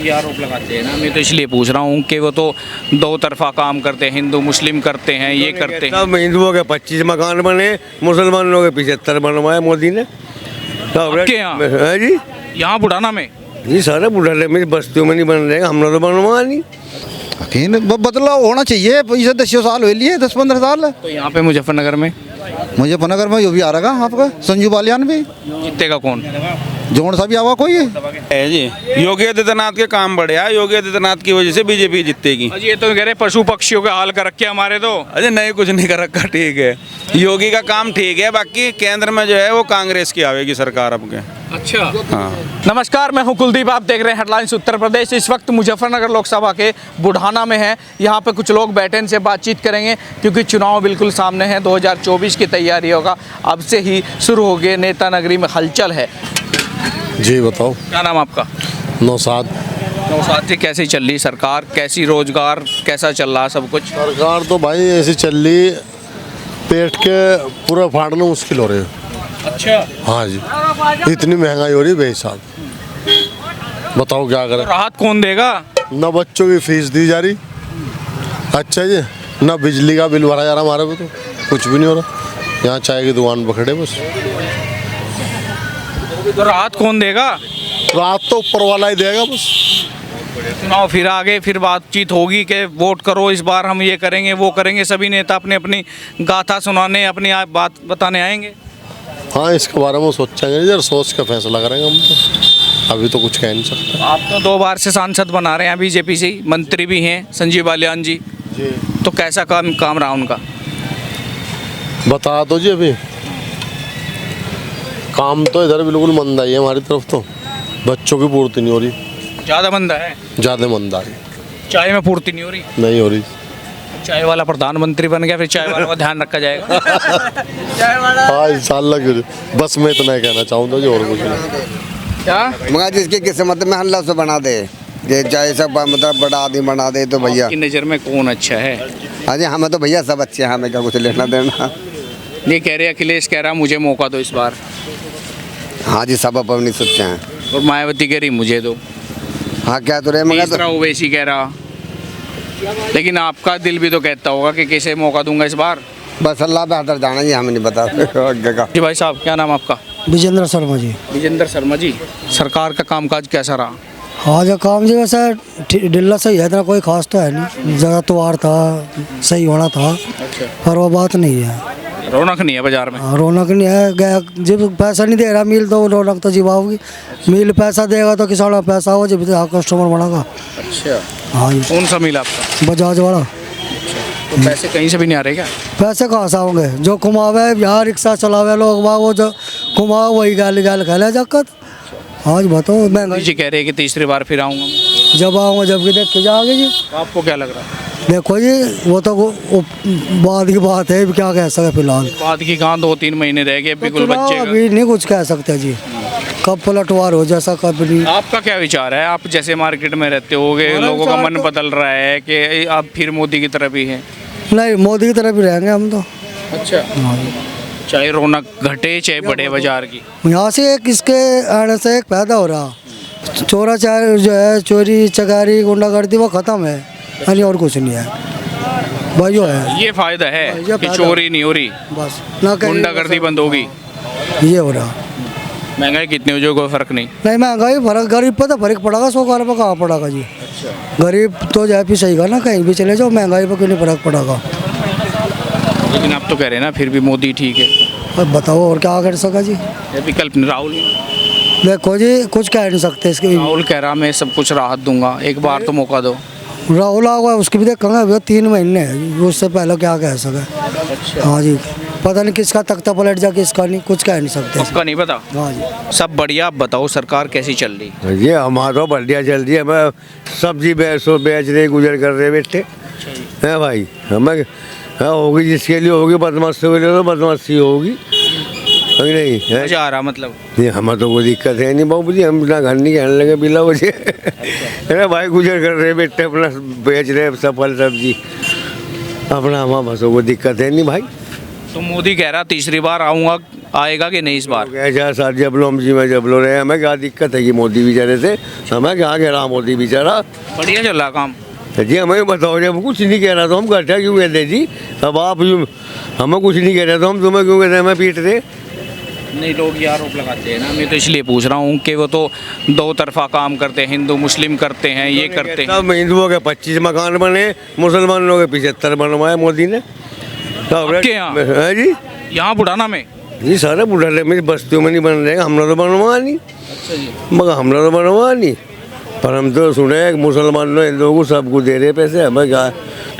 ये आरोप लगाते हैं ना, मैं तो इसलिए पूछ रहा हूँ कि वो तो दो तरफा काम करते हैं, हिंदू मुस्लिम करते हैं, ये करते हैं। सब हिंदुओं के 25 मकान बने, मुसलमानों के 75 बनवाए मोदी ने। आपके यहाँ? है जी, यहाँ बुढ़ाना में? जी सारे बुढ़ाने में बस्तियों में नहीं बन रहे, हमने तो बनवा नहीं। बदलाव होना चाहिए, इसे 10 साल हो लिए, 10-15 साल। तो यहाँ पे मुजफ्फरनगर में मुजफ्फरनगर में जो भी आ रहा आपका संजू बालियान भी जीतेगा कौन? जोन सा भी आवा कोई है जी। योगी आदित्यनाथ के काम बढ़िया, योगी आदित्यनाथ की वजह से बीजेपी जीतेगी। अजी ये तो कह रहे पशु पक्षियों का हाल कर रखे हमारे तो। अरे नहीं, कुछ नहीं कर रखा, ठीक है। योगी का काम ठीक है, बाकी केंद्र में जो है वो कांग्रेस की आवेगी सरकार अब के। अच्छा हाँ। नमस्कार, मैं हूं कुलदीप, आप देख रहे हैं हेडलाइंस उत्तर प्रदेश। इस वक्त मुजफ्फरनगर लोकसभा के बुढ़ाना में है। यहाँ पे कुछ लोग बैठे, इनसे बातचीत करेंगे क्योंकि चुनाव बिल्कुल सामने है। 2024 की तैयारी होगा, अब से ही शुरू हो गए, नेता नगरी में हलचल है। जी बताओ। क्या नाम आपका? नौसाद। नौसाद जी, कैसी चल रही सरकार, कैसी रोजगार कैसा चल रहा सब कुछ? सरकार तो भाई ऐसी चल रही, पेट के पूरा फाड़ना मुश्किल हो रहे है। अच्छा। हाँ जी, इतनी महंगाई हो रही है बेहिसाब। बताओ क्या करें। तो राहत कौन देगा? न बच्चों की फीस दी जा रही, अच्छा जी, न बिजली का बिल भरा जा रहा हमारे पे, तो कुछ भी नहीं हो रहा। यहाँ चाय की दुकान पकड़े बस। तो राहत कौन देगा? रात तो ऊपर वाला ही देगा बस। चुनाव फिर आगे, फिर बातचीत होगी कि वोट करो, इस बार हम ये करेंगे वो करेंगे। सभी नेता अपनी अपनी गाथा सुनाने, अपनी बात बताने आएंगे। हाँ, इसके बारे में सोचेंगे यार, सोच का फैसला करेंगे हम तो, अभी तो कुछ कह नहीं सकते। आप तो 2 बार से सांसद बना रहे हैं बीजेपी से, मंत्री भी हैं संजीव बालियान जी। तो कैसा काम रहा उनका? बता दो जी। अभी काम तो इधर बिल्कुल मंदा ही है हमारी तरफ, तो बच्चों की पूर्ति नहीं हो रही। ज़्यादा मंदा है? ज़्यादा मंदा है। चाय में पूर्ति नहीं हो रही? नहीं हो रही। चाय वाला प्रधानमंत्री बन गया, फिर चाय वालों का ध्यान रखा जाएगा। हाँ इंशाल्लाह, बस मैं इतना ही कहना चाहूँगा जी, और कुछ नहीं। क्या मगर जिसकी किस्मत में अल्लाह से बना दे, ये चाहे सब मतलब बड़ा आदमी बना दे तो भैया। आपकी नज़र में कौन अच्छा है? हाँ जी, हमें तो भैया सब अच्छे हैं, हमें क्या कुछ लेना देना। ये कह रहे अखिलेश कह रहा मुझे मौका दो इस बार, हाँ जी, सब अपनी सोचे हैं। और मायावती कह रही मुझे दो। हाँ क्या तो रहे मगर तीसरा ओवैसी कह रहा। लेकिन आपका दिल भी तो कहता होगा कि किसे मौका दूंगा इस बार। बस अल्लाह पे हतर जाना जी, हमें नहीं बता आगे का। जी भाई साहब, क्या नाम आपका? विजेंद्र शर्मा जी। विजेंद्र शर्मा जी, सरकार का कामकाज कैसा रहा? हाँ जो काम जी वैसे ढिल्ला सही है, इतना कोई खास तो है नहीं। ज़्यादा त्योहार था, सही होना था। अच्छा। पर वो बात नहीं है, रौनक नहीं है बाजार में? हाँ, रौनक नहीं है। जब पैसा नहीं दे रहा मिल तो रौनक तो जीवा होगी। मिल पैसा देगा तो किसान का पैसा हो, जब कस्टमर बढ़ेगा। अच्छा। हाँ जी। कौन सा मिला आपका? बजाज वाला। तो पैसे कहीं से भी नहीं आ रहे क्या? पैसे कहाँ से होंगे? जो कमावे यहाँ रिक्शा चलावे लोग, वो जो कमाओ वही गाली गाल खेले जक्कत। आज बताओ महंगाई। जी कह रहे हैं कि तीसरी बार फिर आऊँगा। जब आऊँगा जब कि देख के जाओगे जी। आपको क्या लग रहा है? देखो जी, वो तो बाद की बात है, क्या कह सकते फिलहाल। बाद की कहाँ, 2-3 महीने रह गए, बिल्कुल चुनाव बच्चे अभी नहीं कुछ कह सकते जी, कब पलटवार हो जैसा कब नहीं। आपका क्या विचार है? आप जैसे मार्केट में रहते होगे, लोगों का मन बदल रहा है कि आप फिर मोदी की तरफ ही हैं? नहीं, मोदी की तरफ ही रहेंगे हम तो। अच्छा। चाहे रौनक घटे चाहे बढ़े बाजार की। यहाँ से एक इसके आने से एक पैदा हो रहा, चोरा चार जो है, चोरी चकारी गुंडागर्दी वो खत्म है, यानी और कुछ नहीं है भाई। है ये फायदा है ये कि फायदा चोरी नहीं हो रही, बस, ना गुंडागर्दी बंद होगी। ये हो रहा। महंगाई कितनी हो जाए कोई फर्क नहीं? नहीं, महंगाई फर्क, गरीब पे तो फर्क पड़ेगा, 100 का कहाँ पड़ेगा जी। गरीब तो जाए भी सही का ना, कहीं भी चले जाओ, महंगाई पर क्यों नहीं फर्क पड़ेगा। लेकिन आप तो कह रहे हैं ना फिर भी मोदी ठीक है। अब बताओ और क्या कर सका जी। विकल्प नहीं, राहुल देखो जी, कुछ कह नहीं सकते इसके। राहुल कह रहा मैं सब कुछ राहत दूंगा, एक बार तो मौका दो। राहुल आ गया, उसकी भी देखेंगे, वो 3 महीने है, उससे पहले क्या कह सके। हाँ जी, पता नहीं किसका तख्ता पलट जा, किसका नहीं, कुछ कह नहीं सकते। आपका नहीं पता? हाँ जी। सब बढ़िया। आप बताओ सरकार कैसी चल रही? ये हमारा बढ़िया चल रही है, हमें सब्जी बेच रहे, गुजर कर रहे बेटे हैं भाई। हमें हाँ होगी, जिसके लिए होगी, बदमाशी के लिए तो बदमाशी होगी, नहीं है। मजा आ रहा मतलब? नहीं, हमें तो कोई दिक्कत है नहीं बाबू जी, हम अपना घर नहीं कहने लगे बिला वजह है भाई, गुजर कर रहे बेटे, अपना बेच रहे सब फल सब्जी अपना, हमारे बसों को दिक्कत है नहीं भाई। तो मोदी कह रहा तीसरी बार आऊँगा, आएगा कि नहीं इस बार? ऐसा सर जब लो हम जी में जब लो रहे हमें क्या दिक्कत है कि मोदी बेचारे से हमें क्या कह रहा मोदी बेचारा बढ़िया चल रहा काम। जी हमें बताओ जब कुछ नहीं कह रहा तो हम घाटा क्यों कहते जी। अब आप हमें कुछ नहीं कह रहे तो हम तुम्हें क्यों कहते हमें पीट रहे। नहीं, लोग ये आरोप लगाते हैं ना, मैं तो इसलिए पूछ रहा हूँ कि वो तो दो तरफा काम करते हैं, हिंदू मुस्लिम करते हैं, ये करते हैं। सब हिंदुओं के 25 मकान बने, मुसलमानों के 75 बनवाए मोदी ने। आपके यहाँ? है जी, यहाँ बुढ़ाना में? जी सारे बुढ़ाले में बस्तियों में नहीं बन रहे, हमने तो बनवा नहीं। अच्छा जी। मगर हमने तो बनवा नहीं, पर हम तो सुने मुसलमानों हिंदुओं को सबको दे रहे पैसे, हमें क्या।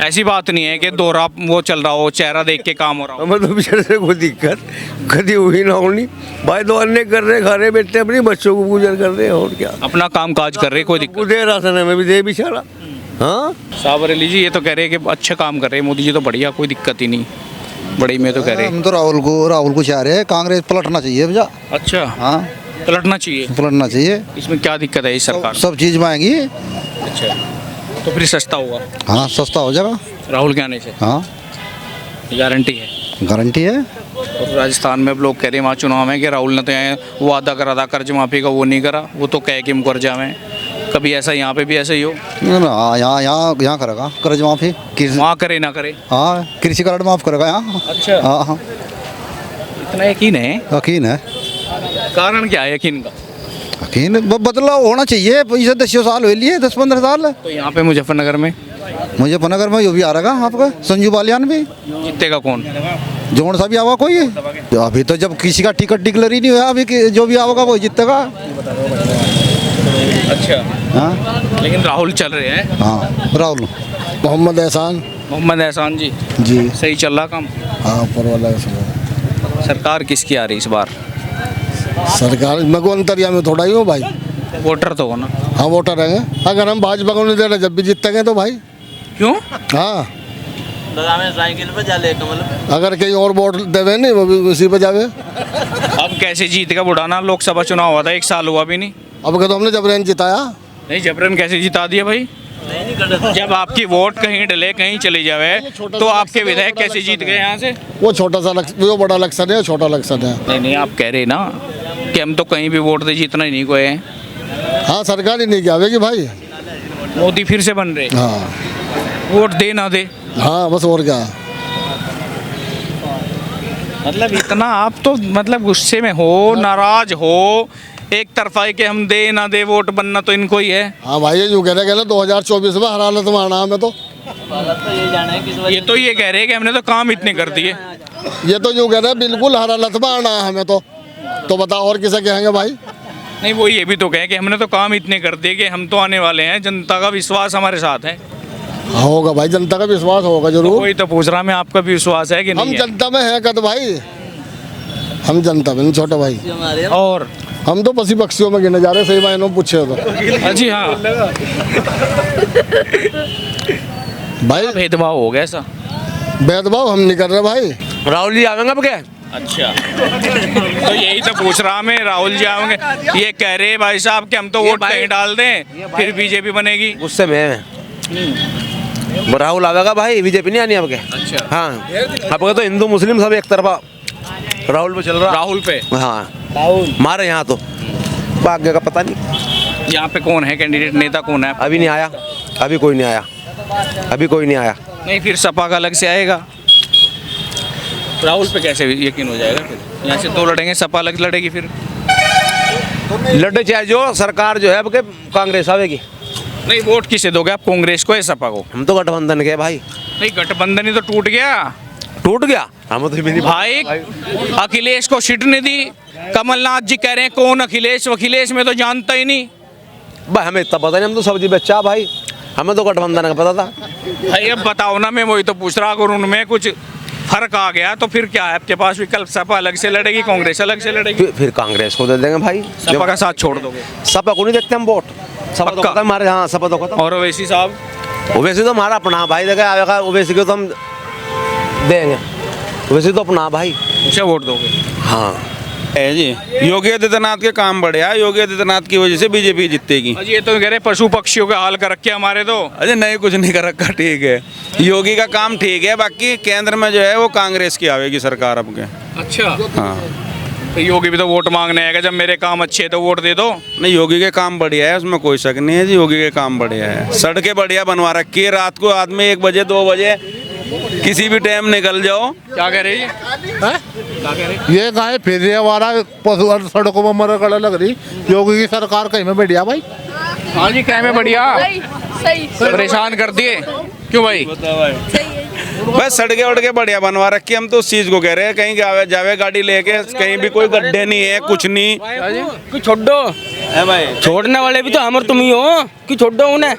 ऐसी बात नहीं है कि दोहरा वो चल रहा हो, चेहरा देख के काम हो रहा हो। हमें तो बेचारे से कोई दिक्कत कभी हुई ना होनी भाई। दो अन्य कर रहे, खा रहे, बेटे अपने बच्चों को गुजर कर रहे, और क्या अपना काम काज कर रहे, कोई दिक्कत। को दे राशन हमें भी दे बेचारा। हाँ साबर अली जी ये तो कह रहे हैं कि अच्छा काम कर रहे हैं मोदी जी, तो बढ़िया, कोई दिक्कत ही नहीं। बड़ी में तो कह रहे हैं। हम तो राहुल को चाह रहे हैं, कांग्रेस पलटना चाहिए भैया। अच्छा, हाँ पलटना चाहिए। पलटना चाहिए। इसमें क्या दिक्कत है इस सरकार सब चीज़ महंगी। अच्छा, तो फिर सस्ता होगा। हाँ सस्ता हो जाएगा राहुल के आने से हाँ गारंटी है। गारंटी है। और राजस्थान में अब लोग कह रहे हैं वहाँ चुनाव में कि राहुल ने तो यहाँ वादा करा था कर्ज माफी का, वो नहीं करा, वो तो कह के हम कर्जा में। कभी ऐसा यहाँ पे भी ऐसा ही हो? हाँ यहाँ करेगा कर्ज माफी। वहाँ करे ना करे? हाँ कृषि कार्ड माफ करेगा यहाँ। अच्छा, हाँ हाँ इतना यकीन है? यकीन है। कारण क्या है यकीन का? यकीन बदलाव होना चाहिए। पैसे 10 साल हो लिए, 10-15 साल। तो यहाँ पे मुजफ्फरनगर में? मुजफ्फरनगर में जो भी आ रहा आपका संजू बालियान भी। जीतेगा कौन? जोन सा भी आवा कोई। अभी तो जब किसी का टिकट डिक्लेयर ही नहीं हुआ, अभी जो भी आवेगा वो जीतेगा। अच्छा, हाँ लेकिन राहुल चल रहे हैं। हाँ राहुल। मोहम्मद एहसान मोहम्मद एहसान जी जी। सही चल रहा काम? हाँ परवाला सरकार किसकी आ रही इस बार? सरकार मैं को अंतरिया में थोड़ा ही हूँ भाई। वोटर तो हो ना? हाँ वोटर रहेंगे, अगर हम भाजपा को नहीं दे रहे जब भी जीतेंगे तो भाई। क्यों? हाँ अगर कहीं और वोट देवे नहीं वो भी उसी पे जावे। अब कैसे जीतेगा बुढ़ाना? लोकसभा चुनाव हुआ था, 1 साल हुआ भी नहीं। अब क्या तो हमने जबरन जिताया। नहीं, जबरन कैसे जिता दिया भाई? जब आपकी वोट कहीं डले कहीं चली जावे तो आपके विधायक कैसे जीत गए यहाँ से? वो छोटा सा वो बड़ा इलेक्शन है, छोटा इलेक्शन है। नहीं नहीं, आप कह रहे ना कि हम तो कहीं भी वोट दे जीतना ही नहीं कोई है। हाँ सरकार ही नहीं क्या आवेगी भाई। मोदी फिर से बन रहे, हाँ वोट दे ना दे। हाँ बस और क्या। मतलब इतना आप तो मतलब गुस्से में हो, नाराज हो, एक तरफा है कि हम दे ना दे वोट बनना तो इनको ही है। हाँ भाई ये जो कह रहे 2024 में हर हालत में आना हमें तो। ये तो ये कह रहे हैं कि हमने तो काम इतने कर दिए। ये तो यूँ कह रहे हैं बिल्कुल हर हालत में आना है हमें तो बताओ और किसे कहेंगे भाई। नहीं, वो ये भी तो कहे कि हमने तो काम इतने कर दिए कि हम तो आने वाले हैं, जनता का विश्वास हमारे साथ है। हाँ होगा भाई, जनता का विश्वास होगा जरूर। वही तो पूछ रहा मैं, आपका भी विश्वास है कि नहीं? हम है? जनता में है कद भाई, हम जनता में छोटा भाई। और हम तो पशु पक्षियों में गिने जा रहे, सही मायनों में पूछे तो। जी हाँ, भाई भेदभाव हो गया ऐसा? भेदभाव हम नहीं कर रहे भाई। राहुल जी आवेंगे अब क्या? अच्छा, तो यही तो पूछ रहा मैं, राहुल जी आएंगे? ये कह रहे हैं भाई साहब कि हम तो वोट कहीं डाल दें फिर बीजेपी बनेगी। गुस्से में राहुल आवेगा भाई, बीजेपी नहीं आनी आपके। अच्छा, हाँ आपके तो हिंदू मुस्लिम सब एक तरफा राहुल पे चल रहा। राहुल पे? हाँ मारे यहाँ तो भाग्य का पता नहीं। यहाँ पे कौन है कैंडिडेट, नेता कौन है? अभी नहीं आया, अभी कोई नहीं आया, अभी कोई नहीं आया। नहीं, फिर सपा का अलग से आएगा। राहुल पे कैसे यकीन हो जाएगा? फिर यहाँ से 2 लड़ेंगे, सपा अलग लड़ेगी। फिर लड़े चाहे जो सरकार जो है आपके कांग्रेस आवेगी। नहीं, वोट किसे दोगे आप, कांग्रेस को या सपा को? हम तो गठबंधन के भाई। नहीं, गठबंधन ही तो टूट गया। टूट गया हम तो भी नहीं भाई अखिलेश को सीट नहीं दी, कमलनाथ जी कह रहे हैं कौन अखिलेश, अखिलेश में तो जानता ही नहीं भाई, हमें इतना पता नहीं, हम तो सब्जी बच्चा भाई, हमें तो गठबंधन का पता था भाई। अब बताओ ना, मैं वही तो पूछ रहा, अगर उनमें कुछ फर्क आ गया तो फिर क्या है आपके पास विकल्प? सपा अलग से लड़ेगी, कांग्रेस अलग से लड़ेगी। फिर कांग्रेस को दे देंगे भाई। सपा का साथ छोड़ दोगे? सपा को नहीं देखते हम वोट, सपा तो पक्का? खत्म हमारे। हाँ सपा तो खत्म। और ओवैसी साहब? ओवैसी तो हमारा अपना भाई, देखा आवेगा ओवैसी को तो हम देंगे, ओवैसी तो अपना भाई। उसे वोट दोगे? हाँ है जी, योगी आदित्यनाथ के काम बढ़िया, योगी आदित्यनाथ की वजह से बीजेपी जीतेगी। अजी ये तो कह रहे पशु पक्षियों का हाल कर रखे हमारे तो। अरे नहीं, कुछ नहीं कर रखा, ठीक है, योगी का काम ठीक है, बाकी केंद्र में जो है वो कांग्रेस की आवेगी सरकार अब के। अच्छा, हाँ तो योगी भी तो वोट मांगने आएगा, जब मेरे काम अच्छे हैं तो वोट दे दो। नहीं, योगी के काम बढ़िया है, उसमें कोई शक नहीं है जी। योगी के काम बढ़िया है, सड़कें बढ़िया बनवा रखी है। रात को आदमी 1 बजे 2 बजे किसी भी टाइम निकल जाओ। क्या कह रही है? ये गाय फिर रही है हमारा पशु सड़कों में मर कड़ा लग रही। योगी की सरकार कहीं में बढ़िया भाई। हाँ जी, क्या में बढ़िया, सही परेशान कर दिए क्यों भाई? बस सड़कें वड़के बढ़िया बनवा रखी है। हम तो उस चीज को कह रहे हैं, कहीं जावे गाड़ी लेके, कहीं भी कोई गड्ढे नहीं है, कुछ नहीं कि छोड़ दो है भाई। छोड़ने वाले भी तो हम और तुम ही हो कि छोड़ दो उन्हें,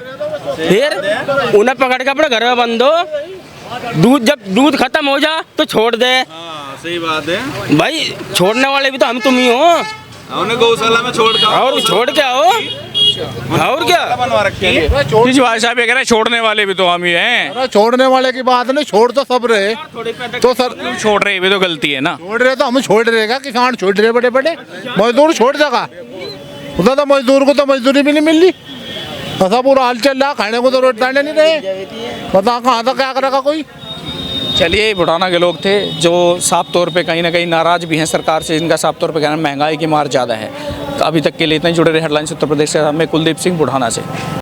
फिर उन्हें पकड़ के अपने घर में बंद दो। जब दूध खत्म हो जा तो छोड़ दे। हाँ, सही बात है भाई, छोड़ने वाले भी तो हम तुम ही हो। उन्हें गौशाला में छोड़ और छोड़ के आओ, और क्या बनवा रखी है। जी भाई साहब ये कह रहे हैं छोड़ने वाले भी तो हम ही हैं। अरे छोड़ने वाले की बात नहीं, छोड़ तो सब रहे तो सर छोड़ रहे भी तो गलती है ना। छोड़ रहे तो हम छोड़ रहेगा, किसान छोड़ रहे बड़े बड़े, मजदूर छोड़ देगा। उधर तो मजदूर को तो मजदूरी भी नहीं मिल रही, ऐसा पूरा हाल चल रहा, खाने को तो रोटी दाने नहीं रहे। बताओ कहाँ तक क्या करेगा कोई। चलिए, बुढ़ाना के लोग थे जो साफ तौर पे कहीं ना कहीं नाराज़ भी हैं सरकार से। इनका साफ तौर पे कहना महंगाई की मार ज़्यादा है। तो अभी तक के लिए इतने जुड़े रहे हेडलाइंस उत्तर प्रदेश से। मैं कुलदीप सिंह बुढ़ाना से।